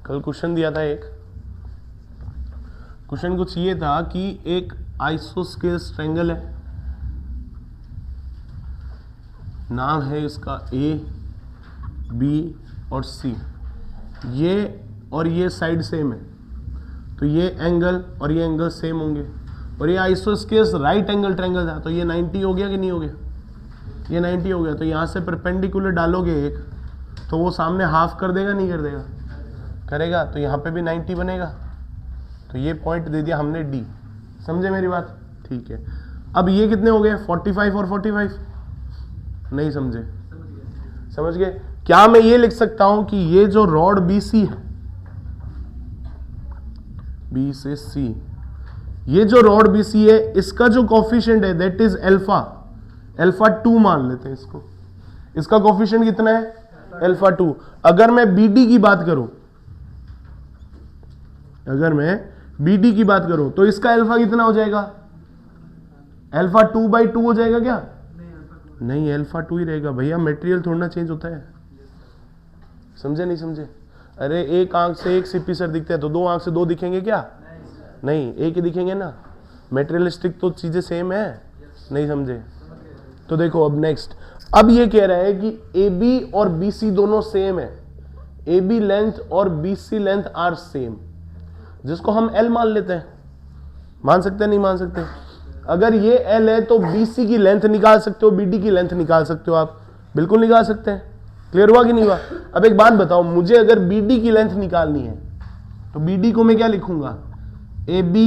कल क्वेश्चन दिया था एक, क्वेश्चन कुछ ये था कि एक आइसोस्केल्स ट्रायंगल है, नाम है इसका ए बी और सी, ये और ये साइड सेम है, तो ये एंगल और ये एंगल सेम होंगे, और ये आइसोस्केल्स राइट एंगल ट्रायंगल था, तो ये 90 हो गया कि नहीं हो गया, ये 90 हो गया, तो यहाँ से परपेंडिकुलर डालोगे एक, तो वो सामने हाफ कर देगा नहीं कर देगा, करेगा, तो यहाँ पे भी 90 बनेगा, तो ये पॉइंट दे दिया हमने डी। समझे मेरी बात? ठीक है। अब ये कितने हो गए 45 और 45? नहीं समझे? समझ गए? क्या मैं ये लिख सकता हूं कि ये जो रॉड BC है, B से C, ये जो रॉड BC है इसका जो कोफिशिएंट है दैट इज अल्फा 2 मान लेते हैं इसको, इसका कोफिशिएंट कितना है अल्फा 2। अगर मैं BD की बात करूं, अगर मैं BD की बात करूं तो इसका अल्फा कितना हो जाएगा, अल्फा 2/2 हो जाएगा क्या? नहीं, अल्फा 2 ही रहेगा भैया, मटेरियल थोड़ा ना चेंज होता है। समझे नहीं समझे? अरे एक आंख से एक सीपी सर दिखते हैं तो दो आंख से दो दिखेंगे क्या? नहीं, एक ही दिखेंगे ना। मेटेरियलिस्टिक तो चीजें सेम है, नहीं समझे? तो देखो अब नेक्स्ट, अब ये कह रहा है कि AB और BC दोनों सेम है, AB लेंथ और BC लेंथ आर सेम, जिसको हम L मान लेते हैं। मान सकते हैं नहीं मान सकते? अगर ये L है तो BC की लेंथ निकाल सकते हो, BD की लेंथ निकाल सकते हो, आप बिल्कुल निकाल सकते हैं। क्लियर हुआ कि नहीं हुआ? अब एक बात बताओ, मुझे अगर BD की लेंथ निकालनी है तो BD को मैं क्या लिखूंगा, AB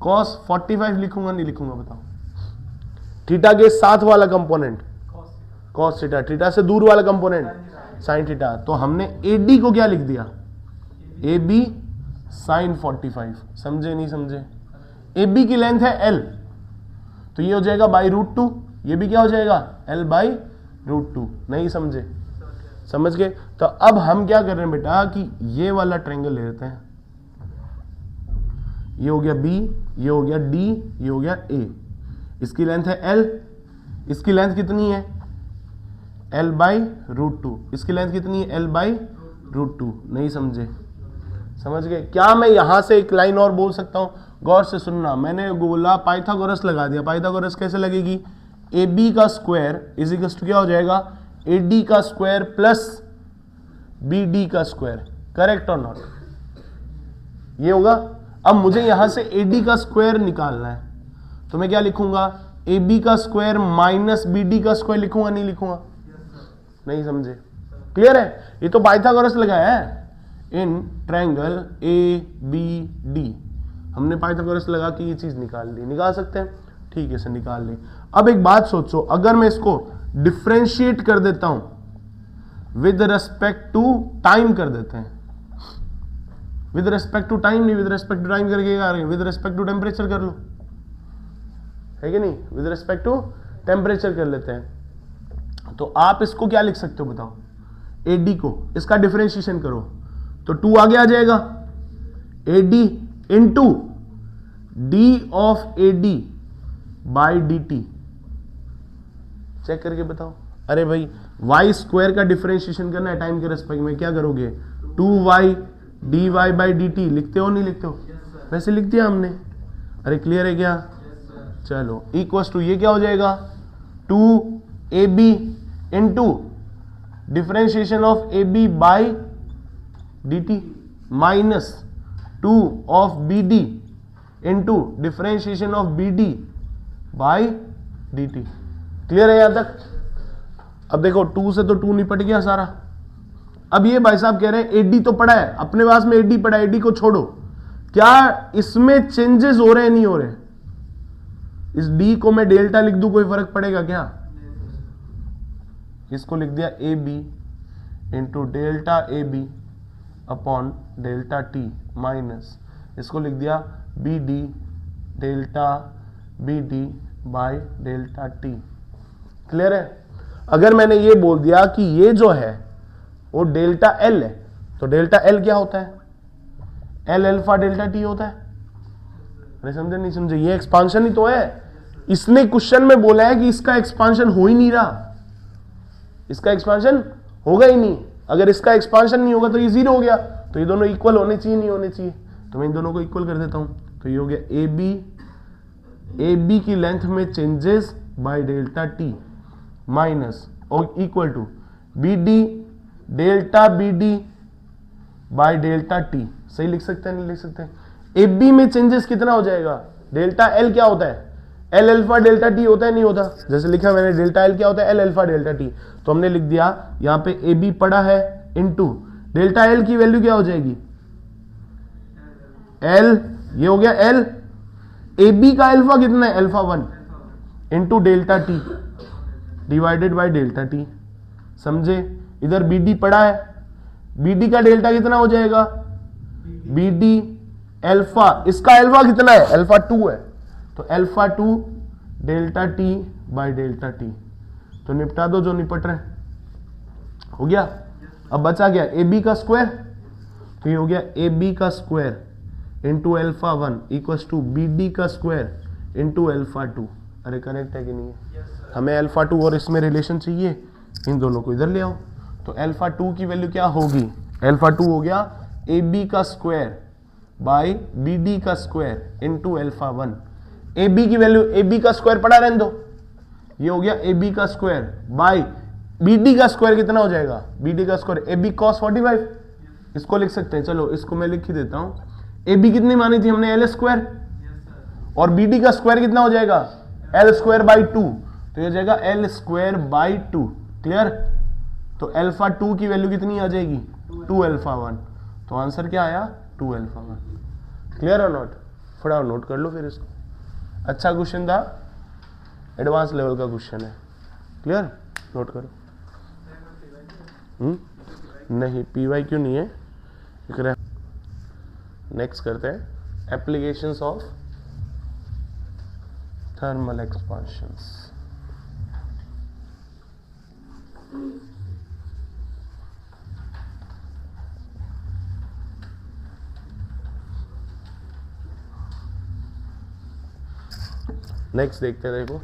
cos 45 लिखूंगा नहीं लिखूंगा बताओ? थीटा के साथ वाला कंपोनेंट cos थीटा, थीटा से दूर वाला कंपोनेंट sin थीटा, तो हमने AD को क्या लिख दिया, AB sin 45। समझे नहीं समझे? AB की लेंथ है L, तो ये हो जाएगा /√2, ये भी क्या हो जाएगा L/√2। नहीं समझे? समझ गए? तो अब हम क्या कर रहे हैं बेटा कि ये वाला ट्रायंगल ले लेते हैं, ये हो गया B, ये हो गया D, ये हो गया A, इसकी लेंथ है L, इसकी लेंथ कितनी है L/√2, इसकी लेंथ कितनी है L/√2। नहीं समझे? समझ गए? क्या मैं यहां से एक लाइन और बोल सकता हूं? गौर से सुनना, मैंने बोला पाइथागोरस लगा दिया। पाइथागोरस कैसे लगेगी? AB का स्क्वायर इज इक्वल टू क्या हो जाएगा, AD का स्क्वायर प्लस BD का स्क्वायर। करेक्ट और नॉट? ये होगा। अब मुझे यहां से AD का स्क्वायर निकालना है, तो मैं क्या लिखूंगा, AB का स्क्वायर माइनस BD का स्क्वायर लिखूंगा नहीं लिखूंगा? नहीं समझे? क्लियर है? ये तो पाइथागोरस लगाया है इन ट्रायंगल ABD, हमने पाइथागोरस लगा के ये चीज निकाल ली। निकाल सकते हैं? ठीक है, इसे निकाल ली। अब एक बात सोचो, अगर मैं इसको डिफरेंशिएट कर देता हूं विद रेस्पेक्ट टू टाइम कर देते हैं, विद रेस्पेक्ट टू टाइम नहीं, विद रेस्पेक्ट टू टाइम करके विद रेस्पेक्ट टू टेम्परेचर कर लो, है कि नहीं? विद रेस्पेक्ट टू टेम्परेचर कर लेते हैं, तो आप इसको क्या लिख सकते हो बताओ, AD को, इसका डिफरेंशिएशन करो तो 2 आगे आ जाएगा, AD into D of AD by DT। Check करके बताओ। अरे भाई y स्क्वायर का डिफरेंशिएशन करना है टाइम के रेस्पेक्ट में, क्या करोगे, 2y dy बाई dt। लिखते हो नहीं लिखते हो? वैसे लिख दिया हमने। अरे क्लियर है क्या? चलो इक्वल टू ये क्या हो जाएगा, 2AB into differentiation of AB by dt minus 2 of BD into differentiation of BD by dt। Clear है यहां तक? अब देखो 2 से तो 2 निपट गया सारा। अब ये भाई साहब कह रहे हैं AD तो पड़ा है अपने पास में, AD पड़ा है, AD को छोड़ो, क्या इसमें चेंजेस हो रहे हैं नहीं हो रहे? इस D को मैं डेल्टा लिख दूं, कोई फर्क पड़ेगा क्या? इसको लिख दिया AB into delta AB upon delta T minus इसको लिख दिया BD delta BD by delta T। Clear है? अगर मैंने ये बोल दिया कि ये जो है वो डेल्टा L है, तो डेल्टा L क्या होता है, L अल्फा डेल्टा T होता है। अरे समझे नहीं समझे? ये एक्सपांशन ही तो है। इसने क्वेश्चन में बोला है कि इसका एक्सपांशन हो ही नहीं रहा, इसका एक्सपांशन होगा ही नहीं। अगर इसका एक्सपांशन नहीं होगा तो ये 0 हो गया, तो ये दोनों इक्वल होने चाहिए, नहीं होने चाहिए? तो मैं इन दोनों को इक्वल कर देता हूं। तो ये हो गया ए बी की लेंथ में changes by delta T minus और equal to B D delta B D by delta T. सही लिख सकते हैं, नहीं लिख सकते? ए बी में चेंजेस कितना हो जाएगा? डेल्टा एल क्या होता है? एल अल्फा डेल्टा टी होता है, नहीं होता? जैसे लिखा मैंने, डेल्टा एल क्या होता है? L alpha delta T. तो हमने लिख दिया यहां पे ए बी पड़ा है इनटू डेल्टा एल की वैल्यू क्या हो जाएगी? एल, ये हो गया एल। ए बी का अल्फा कितना है? Alpha 1 into delta T divided by delta T. समझे? इधर बी डी पड़ा है, बी डी का डेल्टा कितना हो जाएगा? बी डी अल्फा, इसका अल्फा कितना है? अल्फा 2 है, तो alpha 2 delta T bye delta T. तो निपटा दो जो निपट रहे। हो गया? अब बचा गया ए बी का स्क्वायर, तो ये हो गया ए बी का square into alpha 1 equals to B D का स्क्वायर इंटू अल्फा 2। अरे करेक्ट है कि नहीं है? हमें अल्फा 2 और इसमें रिलेशन चाहिए, इन दोनों को इधर ले आओ। तो अल्फा 2 की वैल्यू क्या होगी? अल्फा 2 हो गया ए बी का स्क्वायर बाई बी डी का square into alpha 1। A B की वैल्यू, ए बी का स्क्वायर पड़ा रहने दो, ये हो गया ए बी का स्क्वायर बाई बी डी का स्क्वायर कितना हो जाएगा? बी डी का स्क्वायर ए बी कॉस 45, इसको लिख सकते हैं। चलो इसको मैं लिख ही देता हूं। ए बी कितनी मानी थी हमने? एल स्क्वायर, और बी डी का स्क्वायर कितना हो जाएगा? एल स्क्वायर बाई 2, तो ये हो जाएगा एल स्क्वायर बाई 2। क्लियर? तो अल्फा 2 की वैल्यू कितनी आ जाएगी? 2 अल्फा 1। तो आंसर क्या आया? 2 अल्फा 1। क्लियर और नॉट? फटाफट नोट कर लो फिर इसको। अच्छा क्वेश्चन था, एडवांस लेवल का क्वेश्चन है। क्लियर? नोट करो। नहीं, पी वाई क्यों नहीं है? नेक्स्ट करते हैं एप्लीकेशंस ऑफ थर्मल एक्सपांशंस। नेक्स्ट देखते हैं, देखो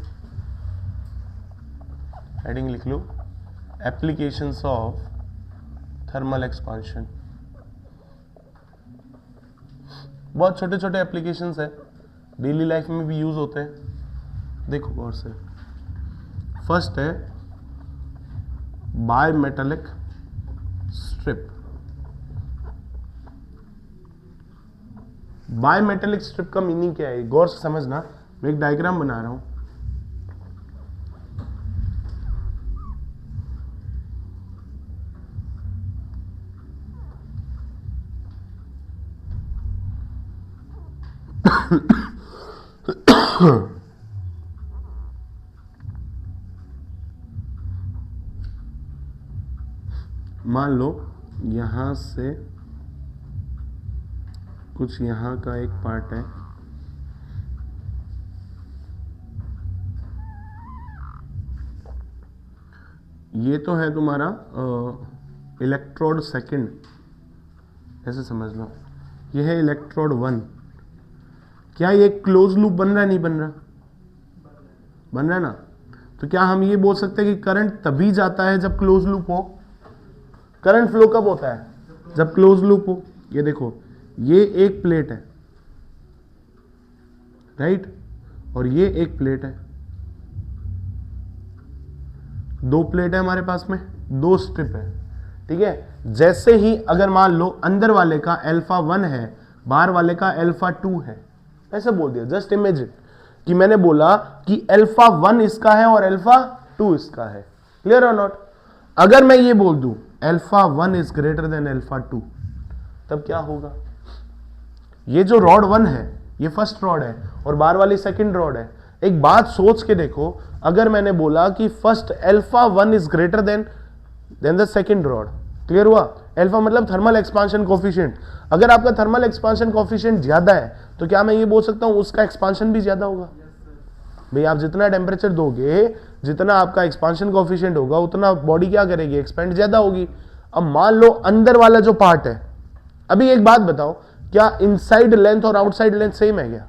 हेडिंग लिख लो, एप्लीकेशंस ऑफ थर्मल एक्सपांशन। बहुत छोटे छोटे एप्लीकेशंस है, डेली लाइफ में भी यूज होते हैं। देखो गौर से। फर्स्ट है बायमेटालिक स्ट्रिप। बायमेटालिक स्ट्रिप का मीनिंग क्या है? गौर से समझना, मैं एक डायग्राम बना रहा हूं। मान लो यहां से कुछ यहां का एक पार्ट है, ये तो है तुम्हारा इलेक्ट्रोड सेकंड, ऐसे समझ लो। ये है इलेक्ट्रोड 1। क्या ये क्लोज लूप बन रहा है? नहीं बन रहा? बन रहा है ना? तो क्या हम ये बोल सकते हैं कि करंट तभी जाता है जब क्लोज लूप हो? करंट फ्लो कब होता है? जब क्लोज लूप हो। ये देखो, ये एक प्लेट है, राइट, और ये एक प्लेट है। दो प्लेट है हमारे पास में, दो स्ट्रिप है, ठीक है। जैसे ही अगर मान लो अंदर वाले का अल्फा 1 है, बाहर वाले का अल्फा 2 है, ऐसे बोल दिया। जस्ट इमेजिन कि मैंने बोला कि अल्फा 1 इसका है और अल्फा 2 इसका है। क्लियर और नॉट? अगर मैं ये बोल दूं alpha 1 is greater than alpha 2, तब क्या होगा? ये जो रॉड 1 है ये फर्स्ट रॉड है और बाहर वाली सेकंड रॉड है। एक बात सोच के देखो, अगर मैंने बोला कि first alpha 1 is greater then the second rod, clear हुआ? अल्फा मतलब थर्मल एक्सपांशन कोफिशिएंट। अगर आपका थर्मल एक्सपांशन कोफिशिएंट ज्यादा है तो क्या मैं ये बोल सकता हूं उसका एक्सपांशन भी ज्यादा होगा? भाई आप जितना टेम्परेचर दोगे, जितना आपका एक्सपांशन कोफिशिएंट होगा, उतना बॉडी क्या करेगी? एक्सपेंड ज्यादा होगी। अब मान लो अंदर वाला जो पार्ट है, अभी एक बात बताओ, क्या इनसाइड लेंथ और आउटसाइड लेंथ सेम है क्या?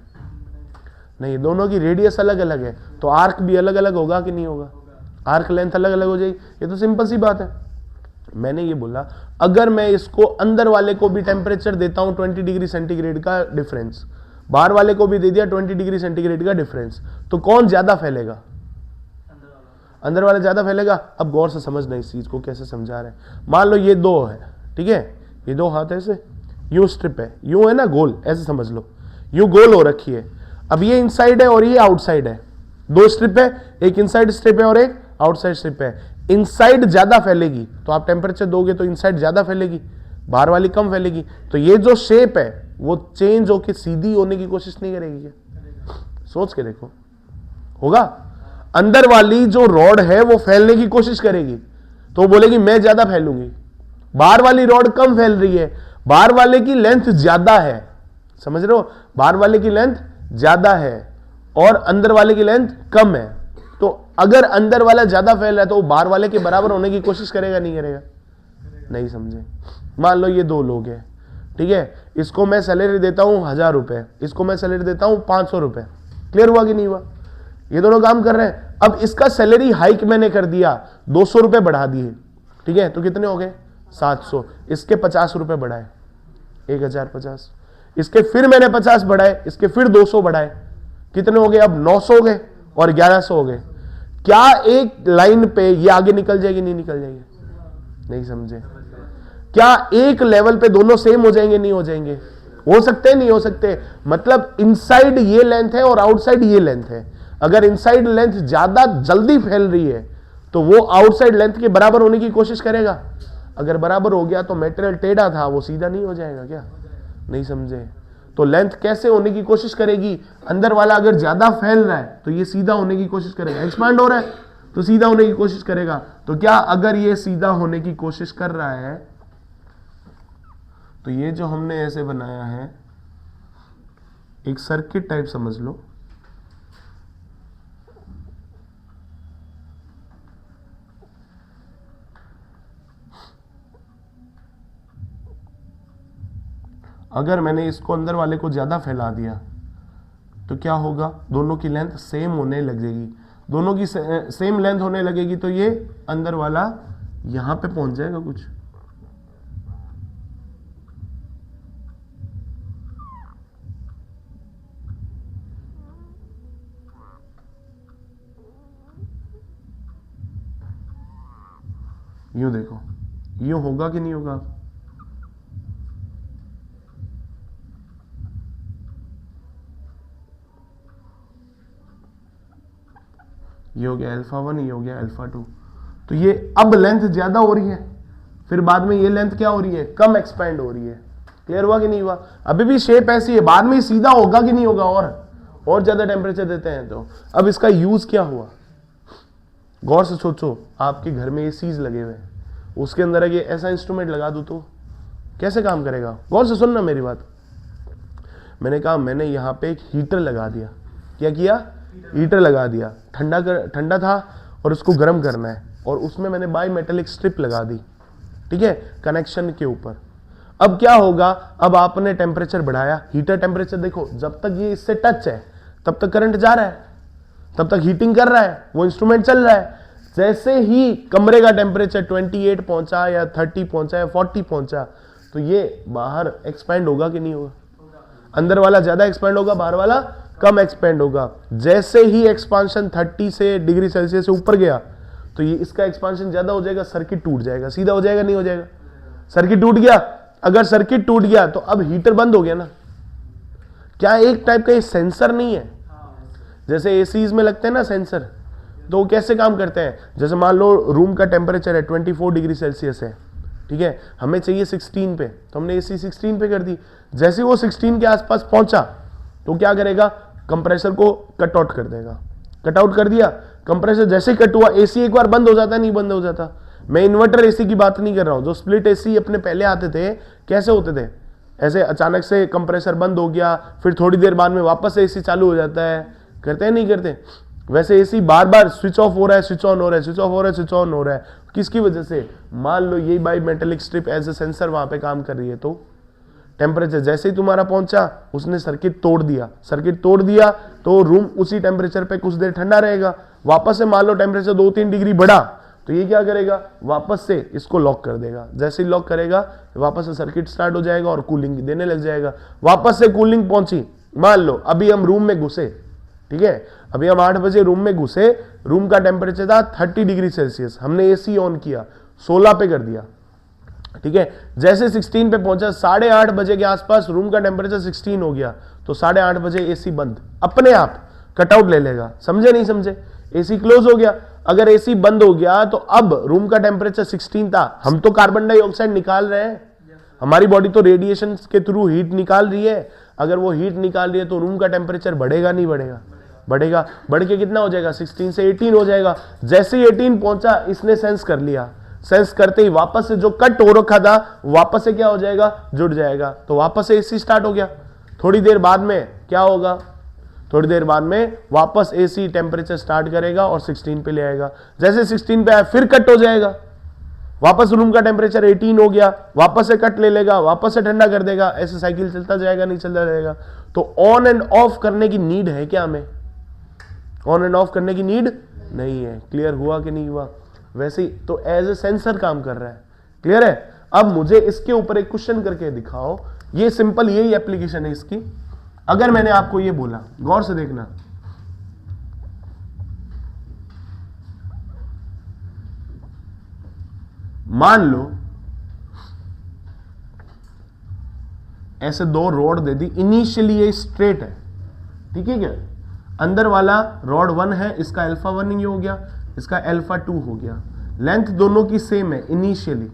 नहीं, दोनों की रेडियस अलग अलग है, तो आर्क भी अलग अलग होगा कि नहीं होगा? आर्क लेंथ अलग अलग हो जाएगी। ये तो सिंपल सी बात है। मैंने ये बोला अगर मैं इसको अंदर वाले को भी टेम्परेचर देता हूं 20 डिग्री सेंटीग्रेड का डिफरेंस, बाहर वाले को भी दे दिया 20 डिग्री सेंटीग्रेड का डिफरेंस, तो कौन ज्यादा फैलेगा? अंदर वाला ज्यादा फैलेगा। अब गौर से समझना इस चीज को कैसे समझा रहे हैं। मान लो ये दो है, ठीक है, ये दो हाथ ऐसे, यूं स्ट्रिप है, यूं है ना गोल, ऐसे समझ लो, यूं गोल हो रखी है। अब ये इनसाइड है और ये आउटसाइड है, दो स्ट्रिप है, एक इनसाइड स्ट्रिप है और एक आउटसाइड स्ट्रिप है। इनसाइड ज्यादा फैलेगी तो आप टेम्परेचर दोगे तो इनसाइड ज्यादा फैलेगी, बाहर वाली कम फैलेगी। तो ये जो शेप है वो चेंज होकर सीधी होने की कोशिश नहीं करेगी क्या? सोच के देखो, होगा? अंदर वाली जो रॉड है वो फैलने की कोशिश करेगी तो बोलेगी मैं ज्यादा फैलूंगी। बाहर वाली रॉड कम फैल रही है, बाहर वाले की लेंथ ज्यादा है, समझ रहे हो? बाहर वाले की लेंथ ज्यादा है और अंदर वाले की लेंथ कम है। तो अगर अंदर वाला ज्यादा फैल रहा है तो वो बाहर वाले के बराबर होने की कोशिश करेगा नहीं करेगा? नहीं समझे? मान लो ये दो लोग हैं, ठीक है, इसको मैं सैलरी देता हूं 1000 रुपए, इसको मैं सैलरी देता हूं 500 रुपए। क्लियर हुआ कि नहीं हुआ? ये दोनों काम कर रहे हैं। अब इसका सैलरी हाइक मैंने कर दिया, 200 रुपए बढ़ा दिए, ठीक है, तो कितने हो गए? 700। इसके 50 रुपए बढ़ाए, 1050। इसके फिर मैंने 50 बढ़ाए, इसके फिर 200 बढ़ाए, कितने हो गए? अब 900 हो गए और 1100 हो गए। क्या एक लाइन पे ये आगे निकल जाएगी नहीं निकल जाएगी? नहीं समझे? क्या एक लेवल पे दोनों सेम हो जाएंगे नहीं हो जाएंगे? हो सकते नहीं हो सकते? मतलब इनसाइड ये लेंथ है और आउटसाइड ये लेंथ है। अगर इनसाइड लेंथ ज्यादा जल्दी फैल रही है तो वो आउटसाइड लेंथ के बराबर होने की कोशिश करेगा। अगर बराबर हो गया तो मटेरियल टेढ़ा था वो सीधा नहीं हो जाएगा क्या? नहीं समझे? तो लेंथ कैसे होने की कोशिश करेगी? अंदर वाला अगर ज्यादा फैल रहा है तो ये सीधा होने की कोशिश करेगा, एक्सपांड हो रहा है तो सीधा होने की कोशिश करेगा। तो क्या अगर ये सीधा होने की कोशिश कर रहा है तो ये जो हमने ऐसे बनाया है एक सर्किट टाइप समझ लो, अगर मैंने इसको अंदर वाले को ज्यादा फैला दिया तो क्या होगा? दोनों की लेंथ सेम होने लगेगी, दोनों की सेम लेंथ होने लगेगी तो ये अंदर वाला यहां पे पहुंच जाएगा कुछ। यूं देखो, यूं होगा कि नहीं होगा? ये हो गया अल्फा 1, ये हो गया अल्फा 2। तो ये अब लेंथ ज्यादा हो रही है, फिर बाद में ये लेंथ क्या हो रही है? कम एक्सपेंड हो रही है। क्लियर हुआ कि नहीं हुआ? अभी भी शेप ऐसी है, बाद में सीधा होगा कि नहीं होगा? और ज्यादा टेम्परेचर देते हैं तो अब इसका यूज क्या हुआ? गौर से सोचो, आपके घर में एसीज लगे हुए हैं, उसके अंदर ये ऐसा इंस्ट्रूमेंट लगा दूं तो कैसे काम करेगा? गौर से सुनना मेरी बात। मैंने कहा मैंने यहां पे एक हीटर लगा दिया। क्या किया? हीटर लगा दिया। ठंडा था और उसको गर्म करना है और उसमें मैंने बाई मेटेलिक स्ट्रिप लगा दी, ठीक है, कनेक्शन के ऊपर। अब क्या होगा? अब आपने टेम्परेचर बढ़ाया, हीटर टेम्परेचर देखो, जब तक ये इससे टच है तब तक करंट जा रहा है, तब तक हीटिंग कर रहा है, वो इंस्ट्रूमेंट चल रहा है। जैसे ही कमरे का टेम्परेचर 28 पहुंचा या 30 पहुंचा या 40 पहुंचा तो ये बाहर एक्सपेंड होगा कि नहीं होगा? अंदर वाला ज्यादा एक्सपेंड होगा, बाहर वाला कम एक्सपेंड होगा। जैसे ही एक्सपांशन 30 से डिग्री सेल्सियस से ऊपर गया तो ये इसका एक्सपांशन ज्यादा हो जाएगा, सर्किट टूट जाएगा। सीधा हो जाएगा नहीं हो जाएगा? सर्किट टूट गया। अगर सर्किट टूट गया तो अब हीटर बंद हो गया ना। क्या एक टाइप का ये सेंसर नहीं है? जैसे एसीज में लगते हैं ना सेंसर, तो वो कैसे काम करते हैं? जैसे मान लो रूम का टेम्परेचर है 24 डिग्री सेल्सियस है, ठीक है, हमें चाहिए 16 पे, तो हमने एसी 16 पे कर दी। जैसे वो 16 के आसपास पहुंचा तो क्या करेगा? कंप्रेसर को कट आउट कर देगा। कट आउट कर दिया, कंप्रेसर जैसे ही कट हुआ, एसी एक बार बंद हो जाता है, नहीं बंद हो जाता? मैं इन्वर्टर एसी की बात नहीं कर रहा हूं। जो स्प्लिट एसी अपने पहले आते थे, कैसे होते थे? ऐसे अचानक से कंप्रेसर बंद हो गया, फिर थोड़ी देर बाद में वापस से एसी चालू हो जाता है, करते हैं नहीं करते? वैसे एसी बार बार स्विच ऑफ हो रहा है, स्विच ऑन हो रहा है, स्विच ऑफ हो रहा है, स्विच ऑन हो रहा है। किसकी वजह से? मान लो ये bimetallic strip as a sensor वहां पे काम कर रही है, तो टेम्परेचर जैसे ही तुम्हारा पहुंचा उसने सर्किट तोड़ दिया। सर्किट तोड़ दिया तो रूम उसी टेम्परेचर पे कुछ देर ठंडा रहेगा। वापस से मान लो टेम्परेचर 2-3 डिग्री बढ़ा तो ये क्या करेगा, वापस से इसको लॉक कर देगा। जैसे ही लॉक करेगा वापस से सर्किट स्टार्ट हो जाएगा और कूलिंग देने लग जाएगा। वापस से कूलिंग पहुंची, मान लो अभी हम रूम में घुसे, ठीक है, अभी हम 8 बजे रूम में घुसे, रूम का टेम्परेचर था 30 डिग्री सेल्सियस, हमने एसी ऑन किया, 16 पे कर दिया, ठीक है। जैसे 16 पे पहुंचा, 8:30 बजे के आसपास रूम का टेम्परेचर 16 हो गया, तो 8:30 बजे एसी बंद, अपने आप कटआउट ले लेगा। समझे नहीं समझे, एसी क्लोज हो गया। अगर एसी बंद हो गया तो अब रूम का टेम्परेचर 16 था, हम तो कार्बन डाइऑक्साइड निकाल रहे हैं, हमारी बॉडी तो रेडिएशन के थ्रू हीट निकाल रही है। अगर वो हीट निकाल रही है तो रूम का टेम्परेचर बढ़ेगा नहीं बढ़ेगा, बढ़ेगा, बढ़ के कितना हो जाएगा, 16 से 18 हो जाएगा। जैसे ही 18 पहुंचा, इसने सेंस कर लिया, सेंस करते ही वापस से जो कट हो रखा था वापस से क्या हो जाएगा, जुड़ जाएगा, तो वापस से एसी स्टार्ट हो गया। थोड़ी देर बाद में क्या होगा, थोड़ी देर बाद में वापस एसी टेम्परेचर स्टार्ट करेगा और 16 पे ले आएगा। जैसे 16 पे आया फिर कट हो जाएगा, वापस रूम का टेम्परेचर 18 हो गया, वापस से कट ले लेगा, वापस से ठंडा कर देगा, ऐसे साइकिल चलता जाएगा, नहीं चलता जाएगा। तो ऑन एंड ऑफ करने की नीड है क्या हमें, ऑन एंड ऑफ करने की नीड नहीं है। क्लियर हुआ कि नहीं हुआ, वैसे ही तो एज ए सेंसर काम कर रहा है। क्लियर है। अब मुझे इसके ऊपर एक क्वेश्चन करके दिखाओ, ये सिंपल यही एप्लीकेशन है इसकी। अगर मैंने आपको ये बोला, गौर से देखना, मान लो ऐसे 2 रॉड दे दी, इनिशियली ये स्ट्रेट है, ठीक है क्या, अंदर वाला रॉड 1 है, इसका अल्फा 1 ये हो गया, इसका अल्फा 2 हो गया, लेंथ दोनों की सेम है इनिशियली,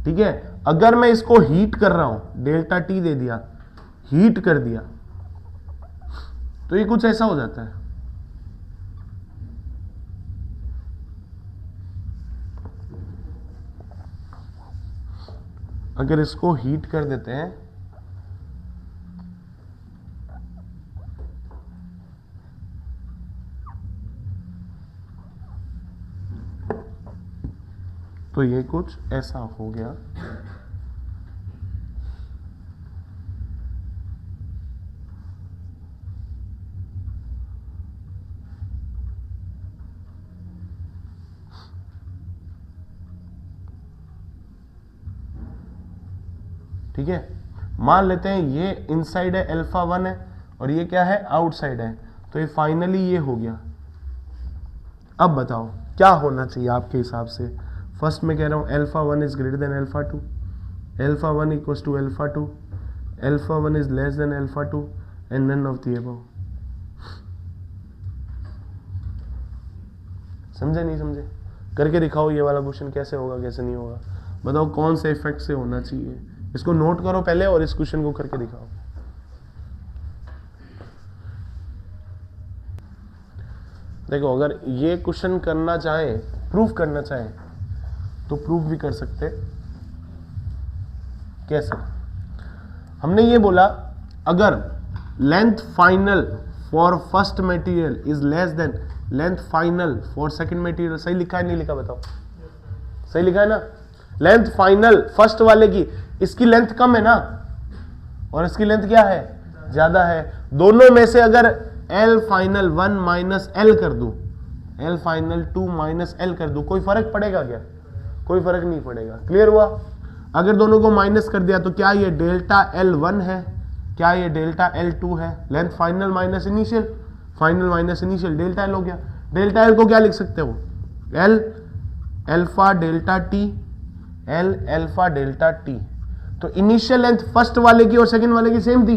ठीक है। अगर मैं इसको हीट कर रहा हूं, डेल्टा टी दे दिया, हीट कर दिया, तो ये कुछ ऐसा हो जाता है। अगर इसको हीट कर देते हैं तो ये कुछ ऐसा हो गया। ठीक है, मान लेते हैं ये इनसाइड है, अल्फा 1 है, और ये क्या है, आउटसाइड है, तो ये फाइनली ये हो गया। अब बताओ क्या होना चाहिए आपके हिसाब से। फर्स्ट में कह रहा हूं alpha 1 is greater than alpha 2, alpha 1 equals to alpha 2, alpha 1 is less than alpha 2 and none of the above. समझे नहीं समझे, करके दिखाओ ये वाला क्वेश्चन कैसे होगा कैसे नहीं होगा, बताओ कौन से इफेक्ट से होना चाहिए। इसको नोट करो पहले और इस क्वेश्चन को करके दिखाओ। देखो, अगर ये क्वेश्चन करना चाहे, प्रूफ करना चाहे, तो प्रूफ भी कर सकते। कैसे, हमने ये बोला अगर length final for first material is less then length final for second material. सही लिखा है नहीं लिखा, बताओ, सही लिखा है ना। लेंथ फाइनल फर्स्ट वाले की, इसकी लेंथ कम है ना, और इसकी लेंथ क्या है, ज्यादा है। दोनों में से अगर L फाइनल 1 माइनस एल कर दूं, L फाइनल 2 माइनस एल कर दूं, कोई फर्क पड़ेगा क्या, कोई फर्क नहीं पड़ेगा। क्लियर हुआ। अगर दोनों को माइनस कर दिया तो क्या ये डेल्टा L1 है, क्या ये डेल्टा L2 है। Length final minus initial, final minus initial, delta L हो गया। डेल्टा L को क्या लिख सकते हो, L alpha delta T, L alpha delta T. तो इनिशियल लेंथ फर्स्ट वाले की और सेकंड वाले की सेम थी,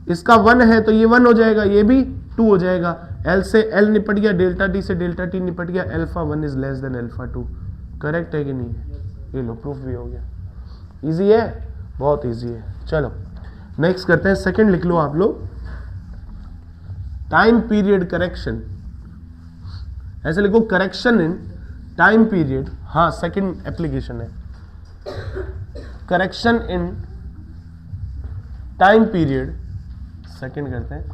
इसका 1 है तो ये 1 हो जाएगा, ये भी 2 हो जाएगा। L से L निपट गया, डेल्टा टी से डेल्टा टी निपट गया, alpha 1 is less than alpha 2। Correct है कि नहीं है, ये लो प्रूफ भी हो गया। इजी है, बहुत इजी है। चलो नेक्स्ट करते हैं, सेकंड लिख लो आप लोग, टाइम पीरियड करेक्शन। ऐसे लिखो, करेक्शन इन टाइम पीरियड। हाँ, सेकंड एप्लीकेशन है, correction in time period. Second करते हैं,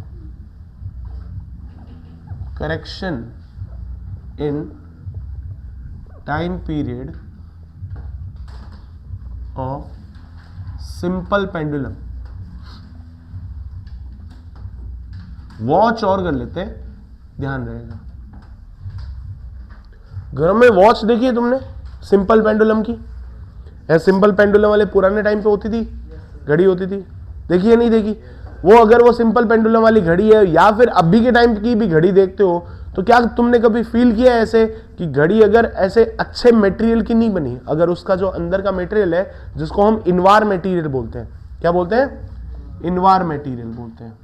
correction in time period of simple pendulum. Watch और कर लेते हैं, ध्यान रहेगा। घरों में वॉच देखी है तुमने सिंपल पेंडुलम की? सिंपल पेंडुलम वाले पुराने टाइम पे होती थी, घड़ी होती थी, देखी है नहीं देखी? वो अगर वो सिंपल पेंडुलम वाली घड़ी है या फिर अभी के टाइम की भी घड़ी देखते हो, तो क्या तुमने कभी फील किया है ऐसे कि घड़ी अगर ऐसे अच्छे मटेरियल की नहीं बनी, अगर उसका जो अंदर का मटेरियल है जिसको हम इनवार मटेरियल बोलते हैं, क्या बोलते हैं? इनवार मटेरियल बोलते हैं।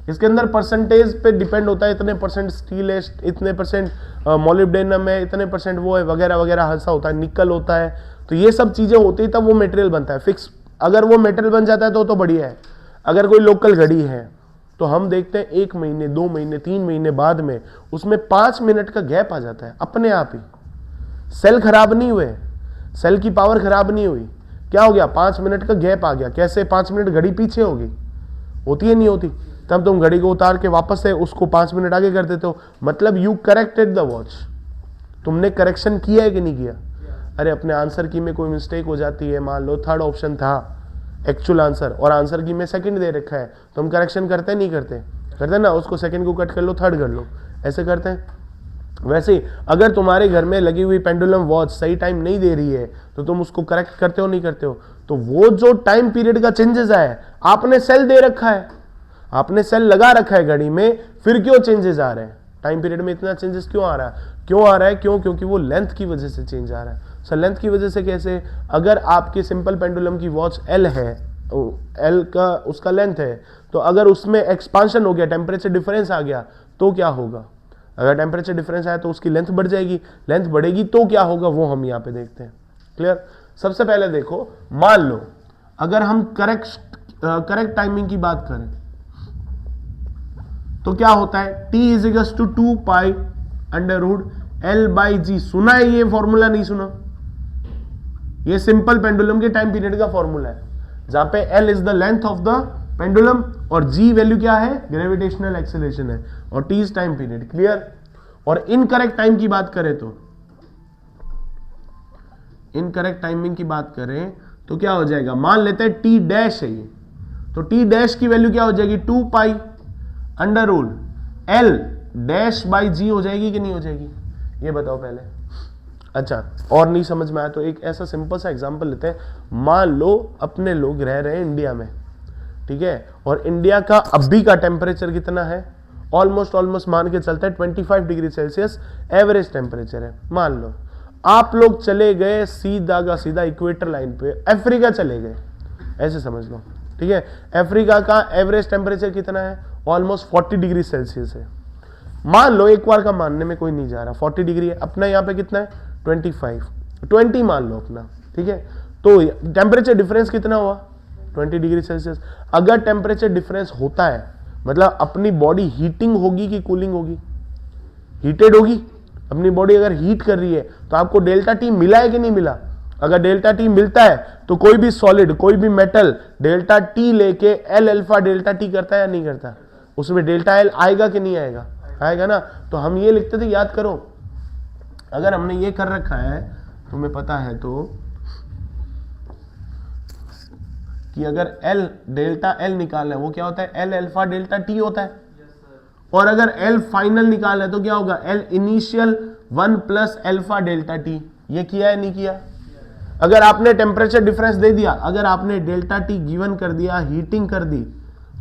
इसके अंदर परसेंटेज पे डिपेंड होता है, इतने परसेंट स्टील है, इतने परसेंट मोलिब्डेनम है, इतने परसेंट वो है, वगैरह वगैरह, ऐसा होता है, निकल होता है। तो ये सब चीजें होती है तब वो मटेरियल बनता है फिक्स। अगर वो मटेरियल बन जाता है तो बढ़िया है। अगर कोई लोकल घड़ी है तो हम देखते हैं 1 महीने 2 महीने 3 महीने बाद में उसमें 5 मिनट का गैप आ जाता है अपने आप ही। सेल खराब नहीं हुए, सेल की पावर खराब नहीं हुई, क्या हो गया? 5 मिनट का गैप आ गया। कैसे 5 मिनट घड़ी पीछे होगी? होती है नहीं होती? तब तुम घड़ी को उतार के वापस से उसको 5 मिनट आगे कर देते हो, मतलब यू करेक्टेड द वॉच। तुमने करेक्शन किया है कि नहीं किया? अरे अपने आंसर की में कोई मिस्टेक हो जाती है, मान लो थर्ड ऑप्शन था एक्चुअल आंसर और आंसर की में सेकंड दे रखा है, तो हम करेक्शन करते नहीं करते? करते ना, उसको सेकंड को कट कर लो, थर्ड कर लो, ऐसे करते हैं। वैसे ही अगर तुम्हारे घर में लगी हुई पेंडुलम वॉच सही टाइम नहीं दे रही है तो तुम उसको करेक्ट करते हो नहीं करते हो? तो वो जो टाइम पीरियड का चेंजेस है, आपने सेल दे रखा है, आपने सेल लगा रखा है घड़ी में, फिर क्यों चेंजेस आ रहे हैं? टाइम पीरियड में इतना चेंजेस क्यों आ रहा है? क्यों आ रहा है? क्यों? क्योंकि वो लेंथ की वजह से चेंज आ रहा है। सर लेंथ की वजह से कैसे? अगर आपकी सिंपल पेंडुलम की वॉच एल है, एल का उसका लेंथ है, तो अगर उसमें एक्सपांशन हो गया, टेम्परेचर डिफरेंस आ गया, तो क्या होगा? अगर टेम्परेचर डिफरेंस आया तो उसकी लेंथ बढ़ जाएगी, लेंथ बढ़ेगी तो क्या होगा वो हम यहाँ पे देखते हैं। क्लियर? सबसे पहले देखो, मान लो अगर हम करेक्ट टाइमिंग की बात करें तो क्या होता है? T is two 2 pi under root L by G. सुना है ये फॉर्मूला? नहीं सुना? ये सिंपल पेंडुलम के टाइम पीरियड का फॉर्मूला है, जहां पे L is the length of the pendulum और G वैल्यू क्या है? ग्रेविटेशनल एक्सेलरेशन है, और T is time period. Clear? और इनकरेक्ट टाइम की बात करें तो, इनकरेक्ट टाइमिंग की बात करें तो क्या हो जाएगा? मान लेते हैं T डैश है ये, तो T डैश की वैल्यू क्या हो जाएगी? 2 pi under rule L dash by G हो जाएगी कि नहीं हो जाएगी? ये बताओ पहले। अच्छा, और नहीं समझ में आया तो एक ऐसा सिंपल सा एग्जांपल लेते हैं। मान लो अपने लोग रह रहे हैं इंडिया में, ठीक है, और इंडिया का अभी का टेम्परेचर कितना है? ऑलमोस्ट मान के चलता है 25 डिग्री सेल्सियस एवरेज टेम्परेचर है। मान लो आप लोग चले गए सीधा का सीधा इक्वेटर लाइन पे, अफ्रीका चले गए, ऐसे समझ लो, ठीक है। अफ्रीका का एवरेज टेम्परेचर कितना है? ऑलमोस्ट 40 डिग्री सेल्सियस है। मान लो, एक बार का मानने में कोई नहीं जा रहा, 40 डिग्री है, अपना यहाँ पे कितना है? 20 मान लो अपना, ठीक है। तो टेम्परेचर डिफरेंस कितना हुआ? 20 डिग्री सेल्सियस। अगर टेम्परेचर डिफरेंस होता है मतलब अपनी बॉडी हीटिंग होगी कि कूलिंग होगी? हीटेड होगी। अपनी बॉडी अगर हीट कर रही है तो आपको डेल्टा टी मिला है कि नहीं मिला? अगर डेल्टा टी मिलता है तो कोई भी सॉलिड, कोई भी मेटल डेल्टा टी लेके एल अल्फा डेल्टा टी करता है या नहीं करता? उसमें डेल्टा एल आएगा कि नहीं आएगा? आएगा ना। तो हम ये लिखते थे, याद करो, अगर हमने ये कर रखा है तुम्हें पता है तो, कि अगर एल डेल्टा एल निकालना है वो क्या होता है? एल अल्फा डेल्टा टी होता है। और अगर एल फाइनल निकालना है तो क्या होगा? L initial 1 plus alpha delta T. ये किया है नहीं किया? अगर आपने टेम्परेचर डिफरेंस दे दिया, अगर आपने डेल्टा टी गिवन कर दिया, हीटिंग कर दी,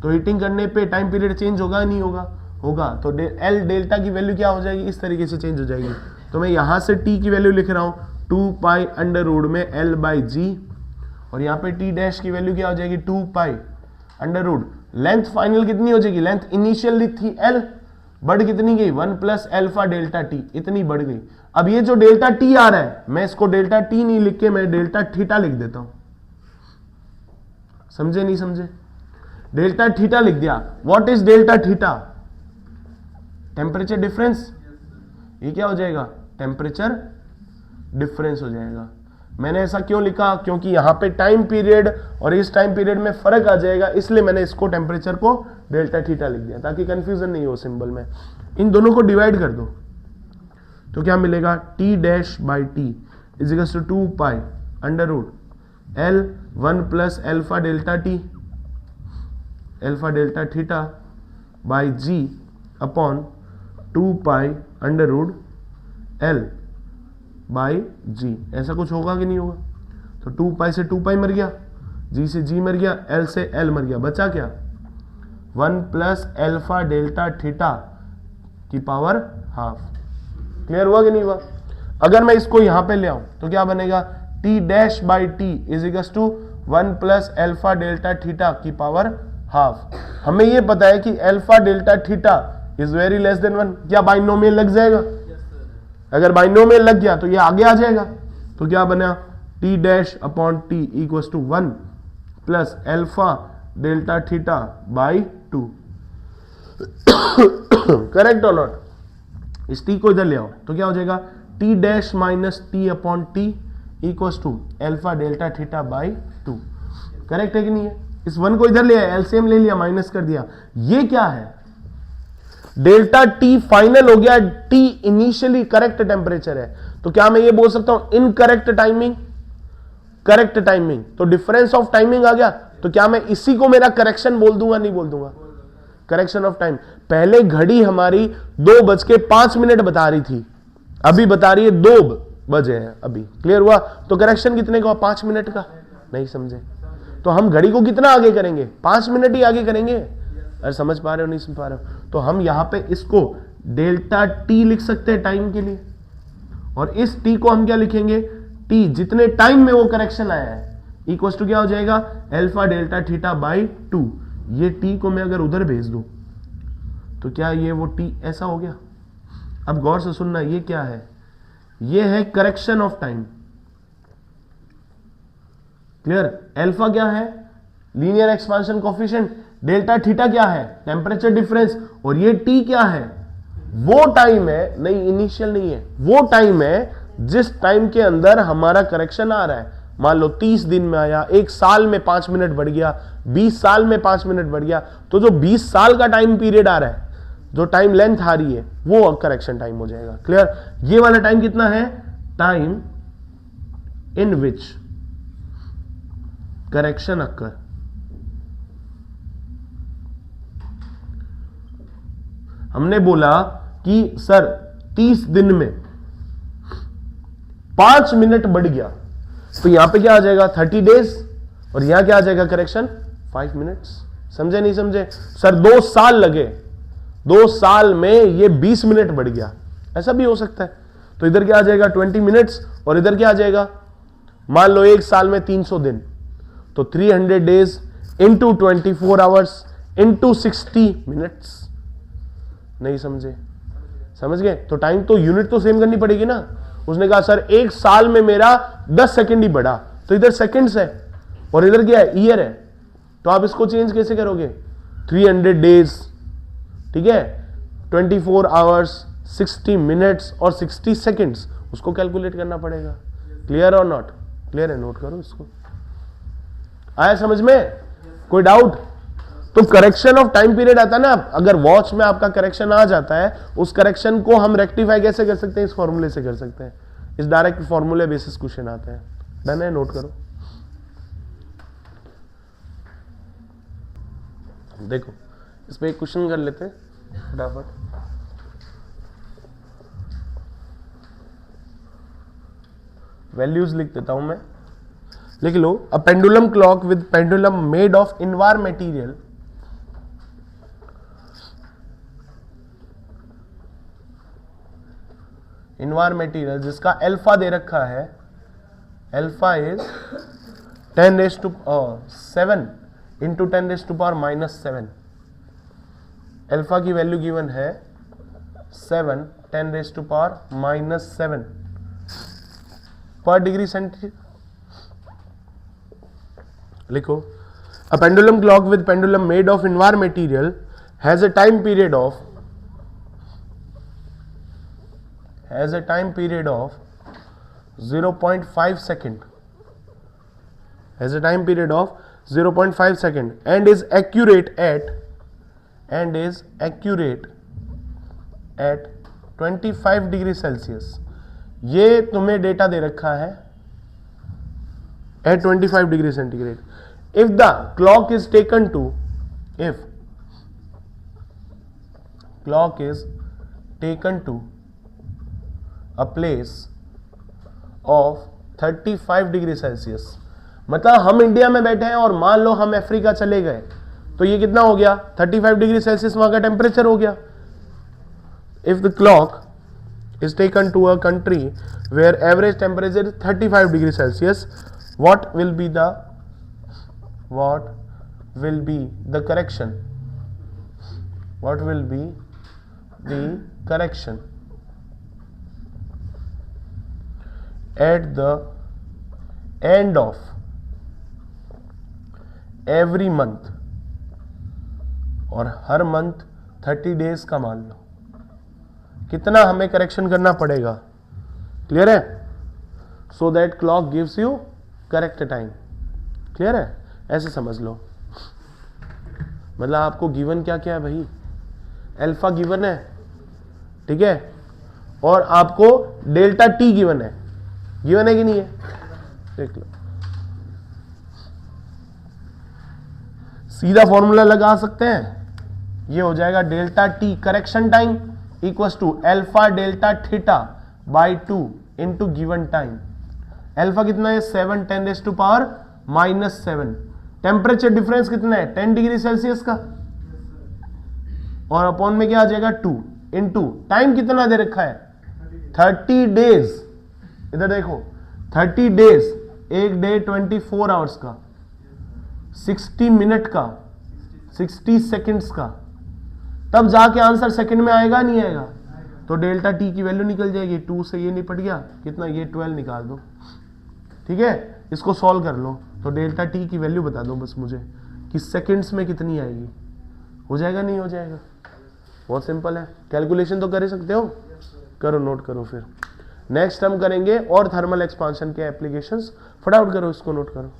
तो हीटिंग करने पे टाइम पीरियड चेंज होगा नहीं होगा? होगा। तो एल डेल्टा की वैल्यू क्या हो जाएगी? इस तरीके से चेंज हो जाएगी। तो मैं यहां से टी की वैल्यू लिख रहा हूं 2 पाई अंडर रूट में एल बाई जी, और यहाँ पे टी डैश की वैल्यू क्या हो जाएगी? 2 pi under root. Length final कितनी हो जाएगी? लेंथ इनिशियल थी एल, बढ़ कितनी गई? 1 प्लस अल्फा डेल्टा टी, इतनी बढ़ गई। अब ये जो डेल्टा टी आ रहा है, मैं इसको डेल्टा टी नहीं लिख के मैं डेल्टा थीटा लिख देता हूं। समझे नहीं समझे? डेल्टा थीटा लिख दिया। What is delta theta? Temperature difference. ये क्या हो जाएगा? टेम्परेचर डिफरेंस हो जाएगा। मैंने ऐसा क्यों लिखा? क्योंकि यहां पे टाइम पीरियड और इस टाइम पीरियड में फर्क आ जाएगा, इसलिए मैंने इसको टेम्परेचर को डेल्टा थीटा लिख दिया ताकि कंफ्यूजन नहीं हो सिंबल में। इन दोनों को डिवाइड कर दो तो क्या मिलेगा? T dash by T is two 2 pi under root L 1 plus alpha delta T, alpha delta theta by G upon 2 pi under root L by G, ऐसा कुछ होगा कि नहीं होगा? तो 2 पाई से 2 पाई मर गया, जी से जी मर गया, एल से एल मर गया, बचा क्या? 1 प्लस एल्फा डेल्टा थीटा की पावर हाफ। क्लियर हुआ कि नहीं हुआ? अगर मैं इसको यहां पे ले आऊं तो क्या बनेगा? T dash by T is equals to 1 plus alpha delta theta की पावर हाफ। हमें यह पता है कि alpha delta theta is very less than 1। क्या बाइनोमियल लग जाएगा? अगर बाइनोमियल लग गया तो ये आगे आ जाएगा। तो क्या बना? T dash upon T equals to 1 plus alpha delta theta by 2। Correct और नॉट? इस टी को इधर ले आओ तो क्या हो जाएगा? T dash minus T upon T equals to alpha delta theta by 2। Correct है कि नहीं है? इस 1 को इधर ले आया, एलसीएम ले लिया, माइनस कर दिया। ये क्या है? डेल्टा टी फाइनल हो गया, टी इनिशियली करेक्ट टेम्परेचर है। तो क्या मैं ये बोल सकता हूं इनकरेक्ट टाइमिंग, करेक्ट टाइमिंग? तो डिफरेंस ऑफ टाइमिंग आ गया। तो क्या मैं इसी को मेरा करेक्शन बोल दूंगा? नहीं बोल दूंगा। Correction of time. पहले घड़ी हमारी 2:05 बता रही थी, अभी बता रही है 2 बजे है अभी। क्लियर हुआ? तो करेक्शन कितने का? 5 मिनट का। नहीं समझे? तो हम घड़ी को कितना आगे करेंगे? 5 मिनट ही आगे करेंगे। अरे समझ पा रहे हो? नहीं समझ पा रहे हो? तो हम यहां पे इसको डेल्टा टी लिख सकते हैं टाइम के लिए, और इस टी को हम क्या लिखेंगे? टी जितने टाइम में वो करेक्शन आया है इक्वल टू क्या हो जाएगा? Alpha delta theta by 2। ये टी को मैं अगर उधर भेज दूं तो क्या ये वो टी ऐसा हो गया? अब गौर से सुनना, ये क्या है? ये है correction of time. Clear? Alpha क्या है? Linear expansion coefficient. Delta theta क्या है? Temperature difference. और ये टी क्या है? वो टाइम है, नहीं इनिशियल नहीं है, वो टाइम है जिस टाइम के अंदर हमारा करेक्शन आ रहा है। मान लो 30 दिन में आया, 1 साल में 5 मिनट बढ़ गया, 20 साल में 5 मिनट बढ़ गया। तो जो 20 साल का टाइम पीरियड आ रहा है, जो टाइम लेंथ आ रही है, वो करेक्शन टाइम हो जाएगा। क्लियर? ये वाला टाइम कितना है? Time in which correction occur. हमने बोला कि सर 30 दिन में 5 मिनट बढ़ गया, तो यहां पे क्या आ जाएगा? 30 डेज। और यहां क्या आ जाएगा? Correction 5 minutes. समझे नहीं समझे? सर 2 साल लगे, 2 साल में ये 20 मिनट बढ़ गया, ऐसा भी हो सकता है। तो इधर क्या आ जाएगा? 20 मिनट्स। और इधर क्या आ जाएगा? मान लो 1 साल में 300 दिन, तो 300 days into 24 hours into 60 minutes. नहीं समझे? समझ गए? तो टाइम तो यूनिट तो सेम करनी पड़ेगी ना। उसने कहा सर 1 साल में मेरा 10 सेकंड ही बढ़ा, तो इधर सेकंड्स है और इधर क्या है? ईयर है। तो आप इसको चेंज कैसे करोगे? 300 डेज, ठीक है, 24 आवर्स, 60 मिनट्स और 60 सेकंड्स, उसको कैलकुलेट करना पड़ेगा। क्लियर और नॉट? क्लियर है? नोट करो इसको। आया समझ में? कोई डाउट? तो करेक्शन ऑफ टाइम पीरियड आता है ना, अगर वॉच में आपका करेक्शन आ जाता है, उस करेक्शन को हम रेक्टिफाई कैसे कर सकते हैं? इस फॉर्मूले से कर सकते हैं। इस डायरेक्ट फॉर्मूले बेसिस क्वेश्चन आता है। डन है? नोट करो। देखो इस पे एक क्वेश्चन कर लेते हैं फटाफट। वैल्यूज लिख देता हूं मैं, लिख लो। A pendulum clock with pendulum made of invar material जिसका अल्फा दे रखा है, अल्फा इज 10⁻7 इंटू 10⁻⁻7। अल्फा की वैल्यू गिवन है 7 10⁻⁻7 पर डिग्री सेंटीग्रेड। लिखो, a pendulum clock with pendulum made of invar material has a time period of 0.5 second, has a time period of 0.5 second and is accurate at 25 degree Celsius. ये तुम्हें data दे रखा है at 25 degree centigrade. if the clock is taken to clock is taken to a place of 35 degree Celsius, मतलब हम India में बैठे हैं और मान लो हम अफ्रीका चले गए, तो ये कितना हो गया 35 डिग्री सेल्सियस वहां का टेम्परेचर हो गया. If the clock is taken to a country where average temperature is 35 degree Celsius, what will be the correction? What will be the correction at the end of every month? और हर month 30 days का मान लो, कितना हमें correction करना पड़ेगा. Clear है? So that clock gives you correct time. Clear है? ऐसे समझ लो. मतलब आपको गिवन क्या क्या है भाई, अल्फा गिवन है, ठीक है, और आपको डेल्टा टी गिवन है. गिवन है कि नहीं है? देख लो, सीधा फॉर्मूला लगा सकते हैं. ये हो जाएगा delta T correction time equals to alpha delta theta by 2 into given time. Alpha कितना है 7 10⁻⁻⁷. टेम्परेचर डिफरेंस कितना है 10 डिग्री सेल्सियस का, और अपॉन में क्या आ जाएगा 2 इंटू टाइम कितना दे रखा है 30 डेज. इधर देखो 30 डेज, एक डे 24 आवर्स का, 60 मिनट का, 60 सेकेंड्स का, तब जाके आंसर सेकंड में आएगा नहीं आएगा. तो डेल्टा टी की वैल्यू निकल जाएगी. 2 से ये निपट गया, कितना ये 12 निकाल दो. ठीक है, इसको सॉल्व कर लो. तो डेल्टा टी की वैल्यू बता दो बस मुझे कि सेकंड्स में कितनी आएगी. हो जाएगा नहीं हो जाएगा? बहुत सिंपल है. कैलकुलेशन तो कर सकते हो, करो, नोट करो. फिर नेक्स्ट हम करेंगे और थर्मल एक्सपांशन के एप्लीकेशंस. फटाफट करो, इसको नोट करो.